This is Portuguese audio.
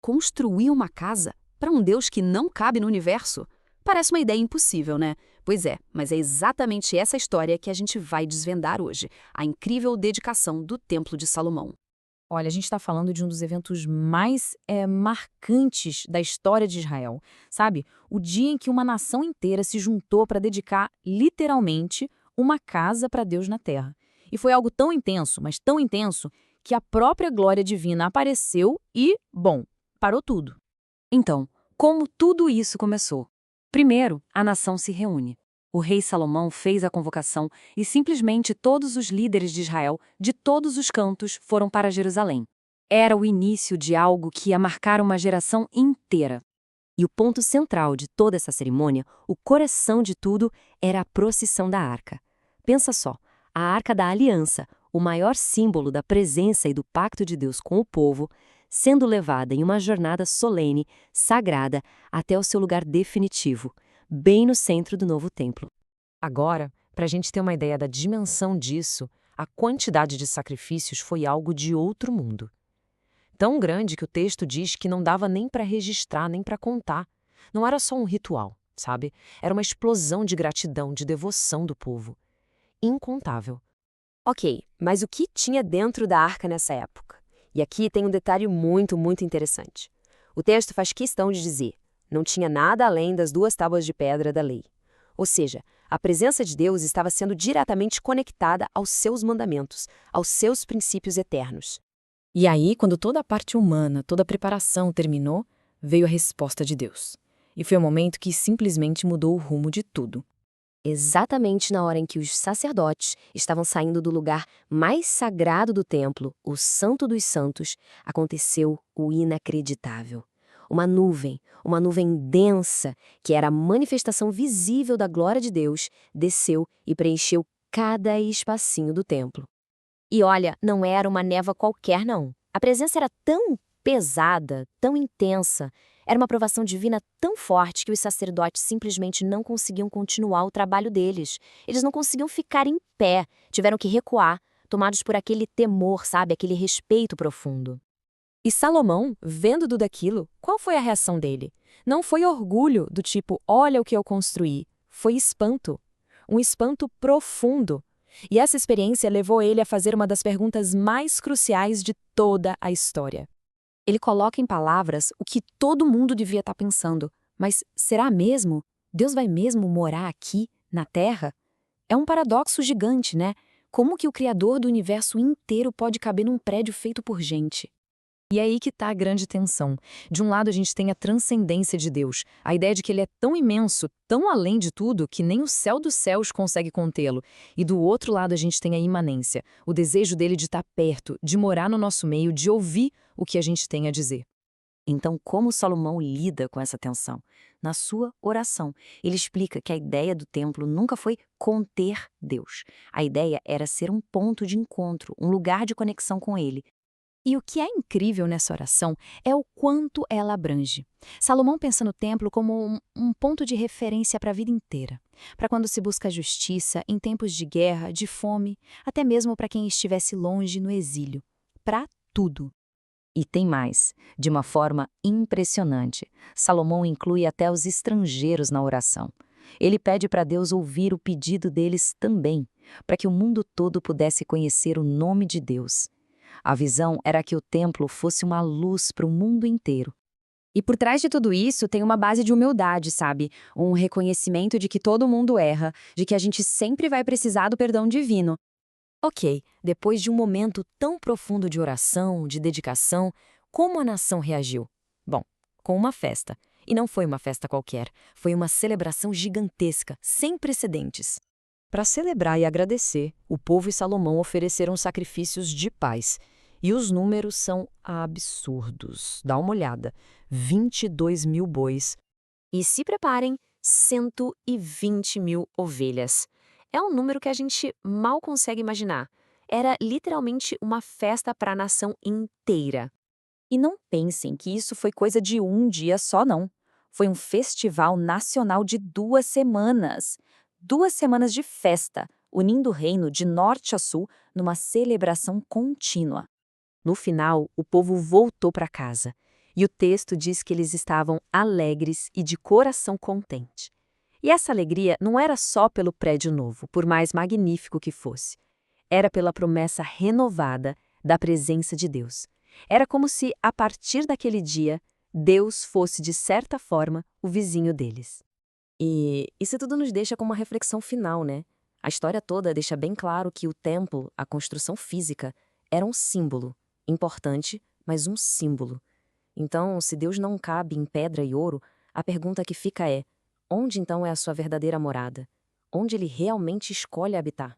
Construir uma casa para um Deus que não cabe no universo? Parece uma ideia impossível, né? Pois é, mas é exatamente essa história que a gente vai desvendar hoje, a incrível dedicação do Templo de Salomão. Olha, a gente está falando de um dos eventos mais marcantes da história de Israel, sabe? O dia em que uma nação inteira se juntou para dedicar, literalmente, uma casa para Deus na terra. E foi algo tão intenso, mas tão intenso, que a própria glória divina apareceu e, bom, parou tudo. Então, como tudo isso começou? Primeiro, a nação se reúne. O rei Salomão fez a convocação e simplesmente todos os líderes de Israel, de todos os cantos, foram para Jerusalém. Era o início de algo que ia marcar uma geração inteira. E o ponto central de toda essa cerimônia, o coração de tudo, era a procissão da arca. Pensa só, a Arca da Aliança, o maior símbolo da presença e do pacto de Deus com o povo, sendo levada em uma jornada solene, sagrada, até o seu lugar definitivo, bem no centro do novo templo. Agora, para a gente ter uma ideia da dimensão disso, a quantidade de sacrifícios foi algo de outro mundo. Tão grande que o texto diz que não dava nem para registrar, nem para contar. Não era só um ritual, sabe? Era uma explosão de gratidão, de devoção do povo. Incontável. Ok, mas o que tinha dentro da arca nessa época? E aqui tem um detalhe muito interessante. O texto faz questão de dizer, não tinha nada além das 2 tábuas de pedra da lei. Ou seja, a presença de Deus estava sendo diretamente conectada aos seus mandamentos, aos seus princípios eternos. E aí, quando toda a parte humana, toda a preparação terminou, veio a resposta de Deus. E foi o momento que simplesmente mudou o rumo de tudo. Exatamente na hora em que os sacerdotes estavam saindo do lugar mais sagrado do templo, o Santo dos Santos, aconteceu o inacreditável. Uma nuvem densa, que era a manifestação visível da glória de Deus, desceu e preencheu cada espacinho do templo. E olha, não era uma névoa qualquer, não. A presença era tão pesada, tão intensa, era uma aprovação divina tão forte que os sacerdotes simplesmente não conseguiam continuar o trabalho deles. Eles não conseguiam ficar em pé, tiveram que recuar, tomados por aquele temor, sabe, aquele respeito profundo. E Salomão, vendo tudo aquilo, qual foi a reação dele? Não foi orgulho do tipo, olha o que eu construí. Foi espanto. Um espanto profundo. E essa experiência levou ele a fazer uma das perguntas mais cruciais de toda a história. Ele coloca em palavras o que todo mundo devia estar pensando. Mas será mesmo? Deus vai mesmo morar aqui, na Terra? É um paradoxo gigante, né? Como que o Criador do universo inteiro pode caber num prédio feito por gente? E é aí que está a grande tensão. De um lado a gente tem a transcendência de Deus, a ideia de que ele é tão imenso, tão além de tudo, que nem o céu dos céus consegue contê-lo. E do outro lado a gente tem a imanência, o desejo dele de estar perto, de morar no nosso meio, de ouvir o que a gente tem a dizer. Então, como Salomão lida com essa tensão? Na sua oração, ele explica que a ideia do templo nunca foi conter Deus. A ideia era ser um ponto de encontro, um lugar de conexão com ele. E o que é incrível nessa oração é o quanto ela abrange. Salomão pensa no templo como um ponto de referência para a vida inteira. Para quando se busca a justiça, em tempos de guerra, de fome, até mesmo para quem estivesse longe no exílio. Para tudo. E tem mais, de uma forma impressionante. Salomão inclui até os estrangeiros na oração. Ele pede para Deus ouvir o pedido deles também, para que o mundo todo pudesse conhecer o nome de Deus. A visão era que o templo fosse uma luz para o mundo inteiro. E por trás de tudo isso tem uma base de humildade, sabe? Um reconhecimento de que todo mundo erra, de que a gente sempre vai precisar do perdão divino. Ok, depois de um momento tão profundo de oração, de dedicação, como a nação reagiu? Bom, com uma festa. E não foi uma festa qualquer, foi uma celebração gigantesca, sem precedentes. Para celebrar e agradecer, o povo e Salomão ofereceram sacrifícios de paz. E os números são absurdos. Dá uma olhada. 22 mil bois. E se preparem, 120 mil ovelhas. É um número que a gente mal consegue imaginar. Era literalmente uma festa para a nação inteira. E não pensem que isso foi coisa de um dia só, não. Foi um festival nacional de 2 semanas. 2 semanas de festa, unindo o reino de norte a sul numa celebração contínua. No final, o povo voltou para casa. E o texto diz que eles estavam alegres e de coração contente. E essa alegria não era só pelo prédio novo, por mais magnífico que fosse. Era pela promessa renovada da presença de Deus. Era como se, a partir daquele dia, Deus fosse, de certa forma, o vizinho deles. E isso tudo nos deixa com uma reflexão final, né? A história toda deixa bem claro que o templo, a construção física, era um símbolo. Importante, mas um símbolo. Então, se Deus não cabe em pedra e ouro, a pergunta que fica é: onde então é a sua verdadeira morada? Onde ele realmente escolhe habitar?